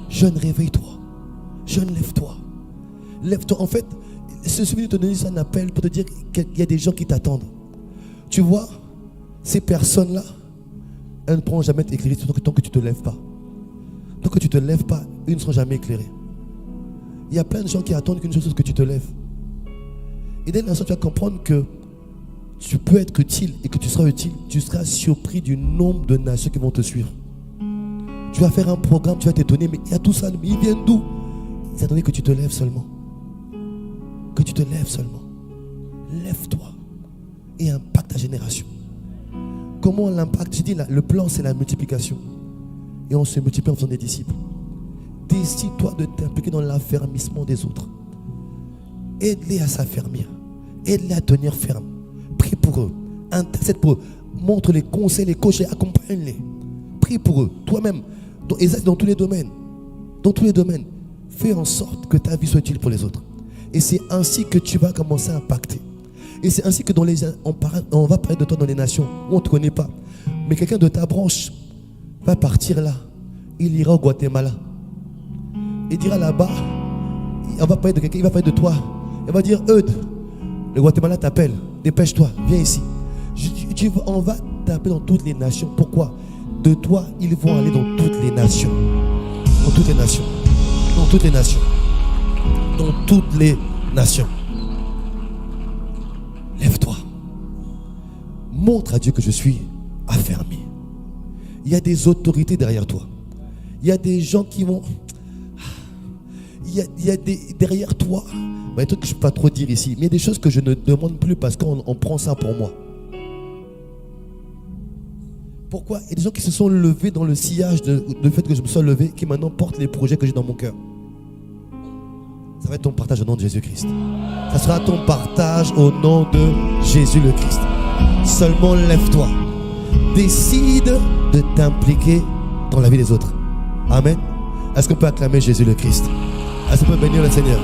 Jeune, réveille-toi. Jeune, lève-toi. Lève-toi. En fait, ce souvenir te donner un appel pour te dire qu'il y a des gens qui t'attendent. Tu vois, ces personnes-là, elles ne pourront jamais t'éclairer tant que tu ne te lèves pas. Tant que tu ne te lèves pas, ils ne seront jamais éclairés. Il y a plein de gens qui attendent qu'une chose, que tu te lèves. Et dès l'instant tu vas comprendre que tu peux être utile et que tu seras utile, tu seras surpris du nombre de nations qui vont te suivre. Tu vas faire un programme, tu vas t'étonner, mais il y a tout ça, mais ils viennent d'où? Ils attendent que tu te lèves seulement. Que tu te lèves seulement. Lève-toi et impacte ta génération. Comment on l'impacte? Je dis, le plan c'est la multiplication. Et on se multiplie en faisant des disciples. Décide-toi de t'impliquer dans l'affermissement des autres. Aide-les à s'affermir. Aide-les à tenir ferme. Prie pour eux. Intercède pour eux. Montre les conseils, les coachs, accompagne-les. Prie pour eux. Toi-même, dans tous les domaines. Dans tous les domaines. Fais en sorte que ta vie soit utile pour les autres. Et c'est ainsi que tu vas commencer à impacter. Et c'est ainsi que on va parler de toi dans les nations où on ne te connaît pas. Mais quelqu'un de ta branche va partir là. Il ira au Guatemala. Il dira là-bas, on va parler de quelqu'un, il va parler de toi. Il va dire, Eudes, le Guatemala t'appelle, dépêche-toi, viens ici. On va t'appeler dans toutes les nations. Pourquoi? De toi, ils vont aller dans toutes les nations. Dans toutes les nations. Dans toutes les nations. Dans toutes les nations. Lève-toi. Montre à Dieu que je suis affermi. Il y a des autorités derrière toi. Il y a des gens qui vont... Il y a derrière toi, des trucs que je ne peux pas trop dire ici, mais il y a des choses que je ne demande plus parce qu'on prend ça pour moi. Pourquoi? Il y a des gens qui se sont levés dans le sillage de fait que je me sois levé, qui maintenant portent les projets que j'ai dans mon cœur. Ça va être ton partage au nom de Jésus-Christ. Ça sera ton partage au nom de Jésus le Christ. Seulement lève-toi. Décide de t'impliquer dans la vie des autres. Amen. Est-ce qu'on peut acclamer Jésus le Christ? Est-ce qu'on peut bénir le Seigneur?